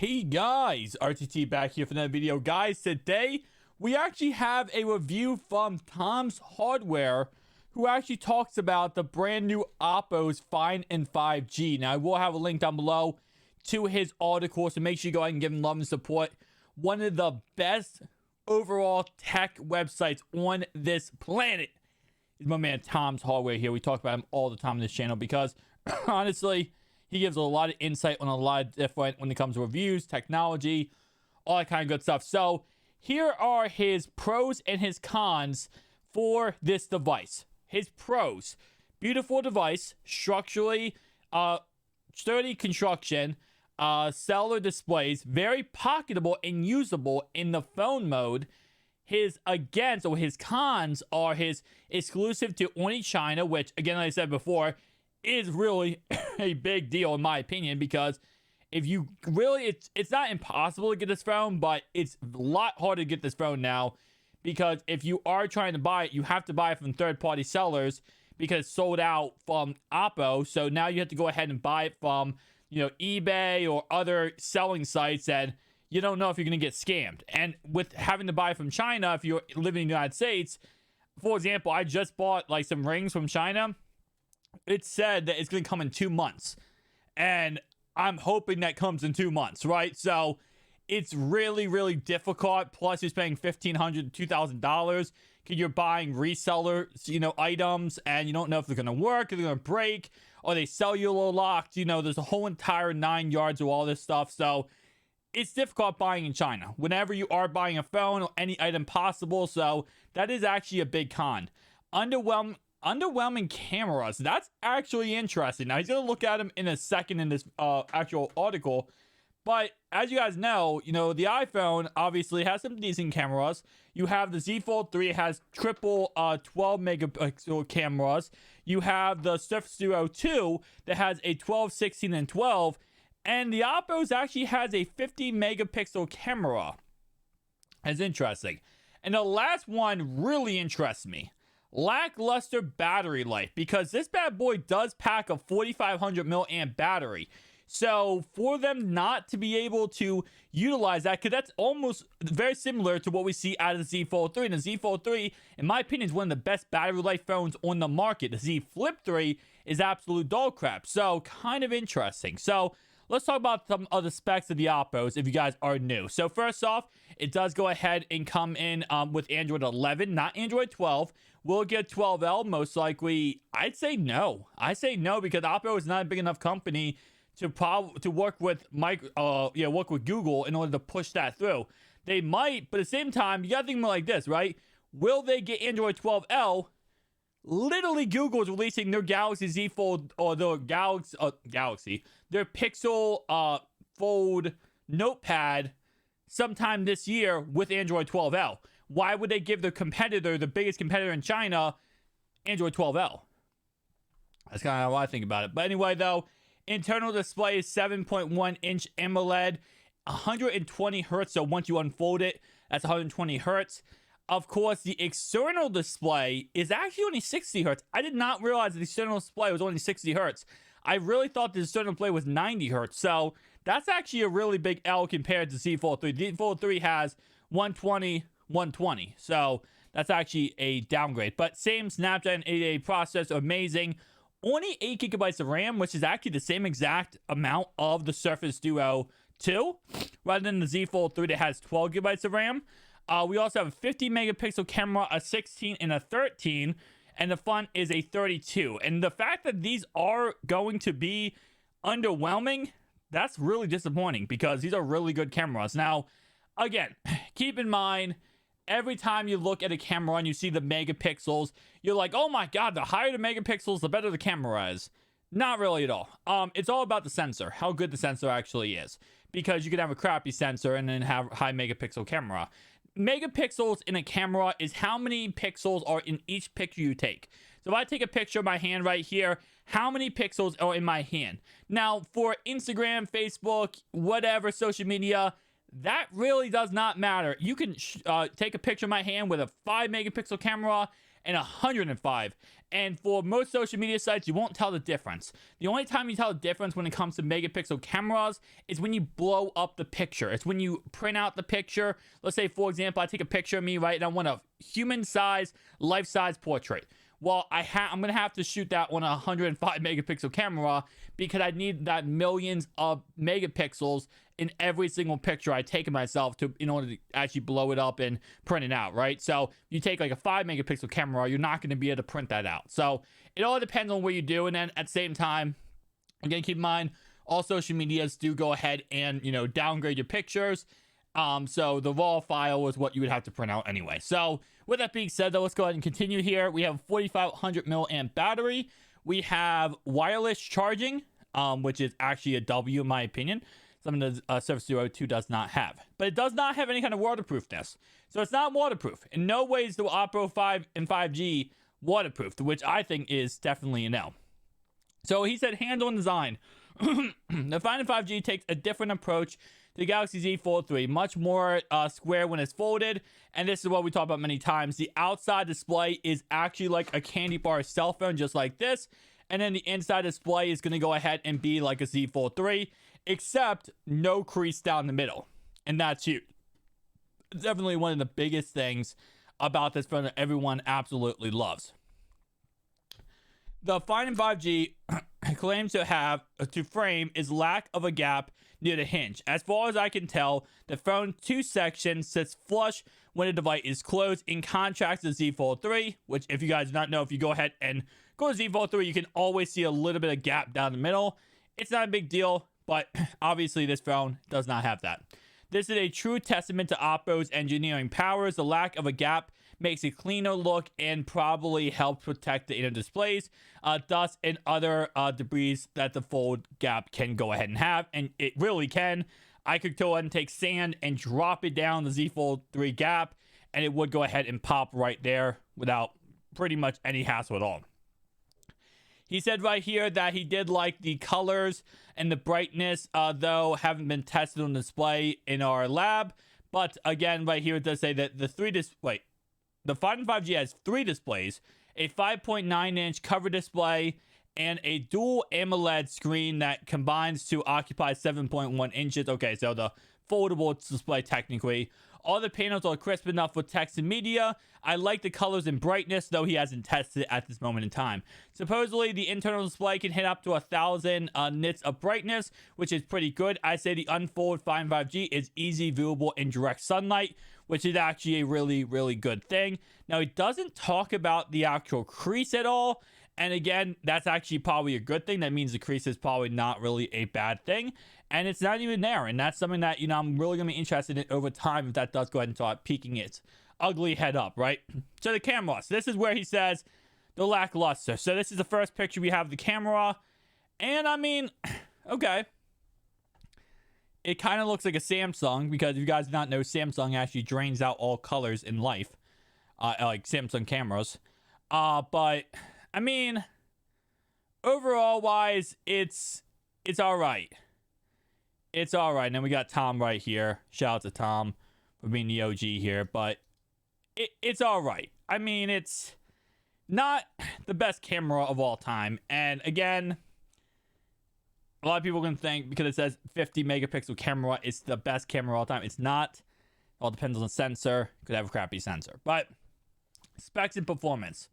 Hey guys, RTT back here for another video. Guys, today we actually have a review from Tom's Hardware, who actually talks about the brand new Oppo's Find in 5G. Now, I will have a link down below to his article, so make sure you go ahead and give him love and support. One of the best overall tech websites on this planet is my man Tom's Hardware here. We talk about him all the time on this channel because, honestly, he gives a lot of insight on a lot of different when it comes to reviews, technology, all that kind of good stuff. So here are his pros and his cons for this device. His pros: beautiful device, structurally sturdy construction, cellular displays, very pocketable and usable in the phone mode. His cons are his exclusive to only China, which, again, like I said before, is really a big deal in my opinion, because if you really, it's not impossible to get this phone, but it's a lot harder to get this phone now, because if you are trying to buy it, you have to buy it from third-party sellers because it's sold out from Oppo. So now you have to go ahead and buy it from, eBay or other selling sites, and you don't know if you're going to get scammed. And with having to buy from China, if you're living in the United States, for example, I just bought like some rings from China. It said that it's going to come in 2 months, and I'm hoping that comes in 2 months, right? So it's really, really difficult. Plus, you're spending $1,500 to $2,000 because you're buying reseller, items, and you don't know if they're going to work, if they're going to break, or they cellular locked. There's a whole entire 9 yards of all this stuff. So it's difficult buying in China whenever you are buying a phone or any item possible. So that is actually a big con. Underwhelming cameras. That's actually interesting. Now, he's going to look at them in a second in this actual article. But as you guys know, the iPhone obviously has some decent cameras. You have the Z Fold 3. It has triple 12 megapixel cameras. You have the Surface Duo 2 that has a 12, 16, and 12. And the Oppo's actually has a 50 megapixel camera. That's interesting. And the last one really interests me. Lackluster battery life, because this bad boy does pack a 4500 milliamp battery. So for them not to be able to utilize that, because that's almost very similar to what we see out of the Z Fold 3. And the Z Fold 3, in my opinion, is one of the best battery life phones on the market. The Z Flip 3 is absolute dog crap. So kind of interesting. So let's talk about some of the specs of the Oppo's if you guys are new. So first off, it does go ahead and come in with Android 11, not Android 12. Will it get 12L? Most likely, I'd say no. I say no, because Oppo is not a big enough company to work with work with Google in order to push that through. They might, but at the same time, you gotta think more like this, right? Will they get Android 12L? Literally, Google is releasing their Galaxy Z Fold, or their their Pixel Fold Notepad sometime this year with Android 12L. Why would they give their competitor, the biggest competitor in China, Android 12L? That's kind of how I think about it. But anyway, though, internal display is 7.1-inch AMOLED, 120 hertz. So once you unfold it, that's 120 hertz. Of course, the external display is actually only 60 hertz. I did not realize the external display was only 60 hertz. I really thought the external display was 90 hertz. So that's actually a really big L compared to Z Fold 3. Z Fold 3 has 120, 120. So that's actually a downgrade. But same Snapdragon 888 processor, amazing. Only 8 gigabytes of RAM, which is actually the same exact amount of the Surface Duo 2, rather than the Z Fold 3 that has 12 gigabytes of RAM. We also have a 50 megapixel camera, a 16 and a 13, and the font is a 32. And the fact that these are going to be underwhelming, that's really disappointing, because these are really good cameras. Now, again, keep in mind, every time you look at a camera and you see the megapixels, you're like, oh my god, the higher the megapixels, the better the camera is. Not really at all. It's all about the sensor, how good the sensor actually is, because you can have a crappy sensor and then have high megapixel camera. Megapixels in a camera is how many pixels are in each picture you take. So if I take a picture of my hand right here, how many pixels are in my hand? Now, for Instagram, Facebook, whatever, social media, that really does not matter. You can take a picture of my hand with a 5 megapixel camera and 105. And for most social media sites, you won't tell the difference. The only time you tell the difference when it comes to megapixel cameras is when you blow up the picture. It's when you print out the picture. Let's say, for example, I take a picture of me, right, and I want a human-size, life-size portrait. Well, I'm going to have to shoot that on a 105 megapixel camera because I need that millions of megapixels in every single picture I take of myself in order to actually blow it up and print it out, right? So you take like a 5 megapixel camera, you're not going to be able to print that out. So it all depends on what you do. And then at the same time, again, keep in mind, all social medias do go ahead and, downgrade your pictures. So the raw file is what you would have to print out anyway. So with that being said, though, let's go ahead and continue here. We have a 4,500 milliamp battery. We have wireless charging, which is actually a W in my opinion. Something that Surface Duo 2 does not have. But it does not have any kind of waterproofness. So it's not waterproof. In no way is the Oppo 5 and 5G waterproof, which I think is definitely a no. So he said hands-on design. The Find and 5G takes a different approach to the Galaxy Z Fold 3, much more square when it's folded, and this is what we talked about many times. The outside display is actually like a candy bar cell phone, just like this, and then the inside display is going to go ahead and be like a Z Fold 3, except no crease down the middle, and that's huge. Definitely one of the biggest things about this phone that everyone absolutely loves. The Find and 5G claims to frame is lack of a gap near the hinge. As far as I can tell, the phone's two sections sits flush when the device is closed, in contrast to Z Fold 3, which if you guys do not know, if you go ahead and go to Z Fold 3, you can always see a little bit of gap down the middle. It's not a big deal, but obviously this phone does not have that. This is a true testament to Oppo's engineering powers. The lack of a gap makes a cleaner look and probably helps protect the inner displays, dust, and other debris that the fold gap can go ahead and have, and it really can. I could go ahead and take sand and drop it down the Z Fold 3 gap, and it would go ahead and pop right there without pretty much any hassle at all. He said right here that he did like the colors and the brightness, though haven't been tested on display in our lab. But again, right here it does say that the Find and 5G has 3 displays, a 5.9-inch cover display, and a dual AMOLED screen that combines to occupy 7.1 inches. Okay, so the foldable display technically. All the panels are crisp enough for text and media. I like the colors and brightness, though he hasn't tested it at this moment in time. Supposedly, the internal display can hit up to 1,000 nits of brightness, which is pretty good. I say the unfold Find 5G is easy viewable in direct sunlight, which is actually a really, really good thing. Now, it doesn't talk about the actual crease at all. And again, that's actually probably a good thing. That means the crease is probably not really a bad thing. And it's not even there. And that's something that, I'm really going to be interested in over time if that does go ahead and start peeking its ugly head up, right? So the camera. So this is where he says the lackluster. So this is the first picture we have of the camera. And I mean, okay. It kind of looks like a Samsung because if you guys do not know, Samsung actually drains out all colors in life. Like Samsung cameras. But I mean, overall wise, it's all right. It's all right. And then we got Tom right here. Shout out to Tom for being the OG here. But it's all right. I mean, it's not the best camera of all time. And again, a lot of people are going to think because it says 50 megapixel camera, it's the best camera of all time. It's not. It all depends on the sensor. Could have a crappy sensor. But specs and performance.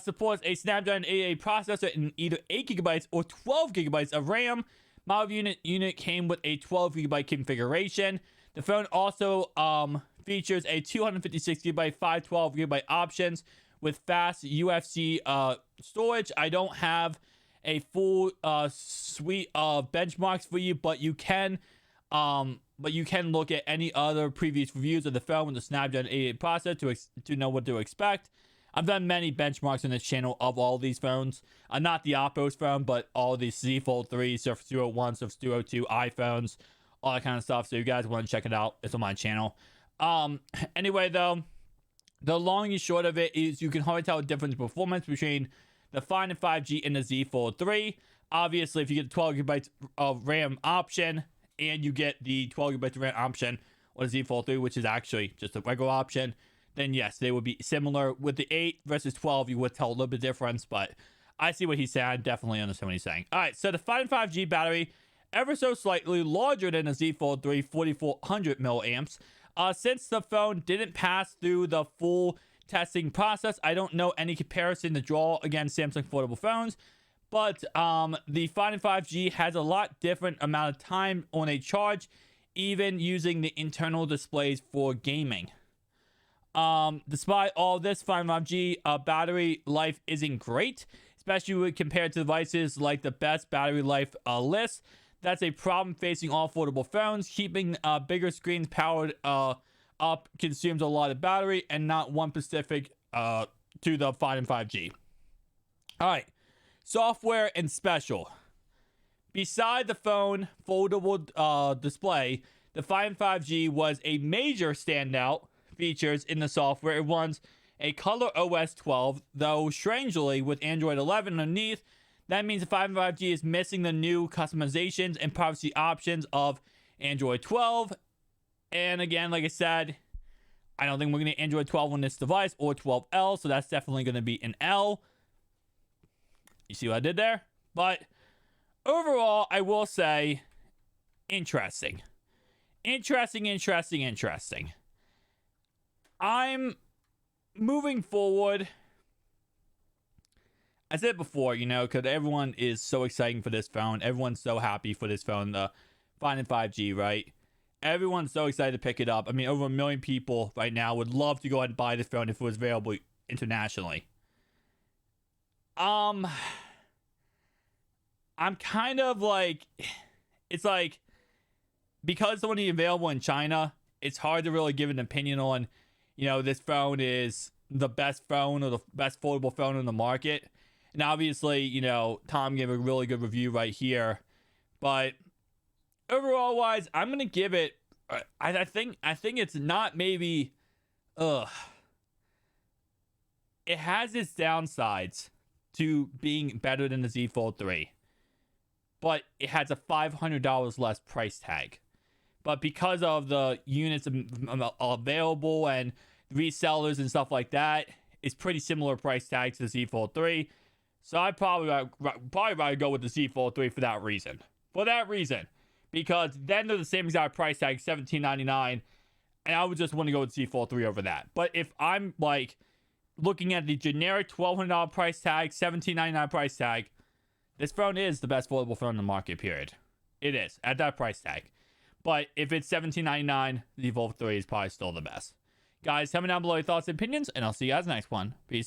Supports a Snapdragon 888 processor in either 8 gigabytes or 12 gigabytes of RAM. Model unit came with a 12 gigabyte configuration. The phone also features a 256 gigabyte, 512 gigabyte options with fast UFC storage. I don't have a full suite of benchmarks for you, but you can look at any other previous reviews of the phone with the Snapdragon 888 processor to know what to expect. I've done many benchmarks on this channel of all these phones. Not the Oppo's phone, but all these Z Fold 3, Surface Duo 1, Surface Duo 2, iPhones, all that kind of stuff. So you guys want to check it out, it's on my channel. Anyway, though, the long and short of it is you can hardly tell the difference in performance between the Find and 5G and the Z Fold 3. Obviously, if you get the 12 gigabytes of RAM option and you get the 12 gigabytes of RAM option on the Z Fold 3, which is actually just a regular option, then yes, they would be similar. With the 8 versus 12, you would tell a little bit difference, but I see what he's saying. I definitely understand what he's saying. All right, so the Find 5G battery, ever so slightly larger than the Z Fold 3, 4400 milliamps. Since the phone didn't pass through the full testing process, I don't know any comparison to draw against Samsung foldable phones, but the Find 5G has a lot different amount of time on a charge, even using the internal displays for gaming. Despite all this, Find 5G battery life isn't great, especially when compared to devices like the best battery life list. That's a problem facing all foldable phones. Keeping bigger screens powered up consumes a lot of battery, and not one specific to the Find 5G. All right, software and special. Beside the phone foldable display, the Find 5G was a major standout features in the software. It runs a Color OS 12, though strangely with Android 11 underneath. That means the Find 5G is missing the new customizations and privacy options of Android 12. And again, like I said, I don't think we're going to Android 12 on this device or 12L, so that's definitely going to be an L. You see what I did there? But overall, I will say, interesting. Interesting. I'm moving forward. I said before, because everyone is so excited for this phone. Everyone's so happy for this phone, the Find 5G, right? Everyone's so excited to pick it up. I mean, over 1 million people right now would love to go ahead and buy this phone if it was available internationally. I'm kind of like, it's like, because it's only available in China, it's hard to really give an opinion on, this phone is the best phone or the best foldable phone in the market. And obviously, Tom gave a really good review right here. But overall wise, I'm going to give it, I think it's not maybe, it has its downsides to being better than the Z Fold 3. But it has a $500 less price tag. But because of the units available and resellers and stuff like that, it's pretty similar price tag to the Z Fold 3. So I'd probably rather go with the Z Fold 3 for that reason. Because then they're the same exact price tag, $17.99, and I would just want to go with Z Fold 3 over that. But if I'm like looking at the generic $1,200 price tag, $17.99 price tag, this phone is the best foldable phone in the market, period. It is, at that price tag. But if it's $17.99, the Z Fold 3 is probably still the best. Guys, tell me down below your thoughts and opinions, and I'll see you guys next one. Peace.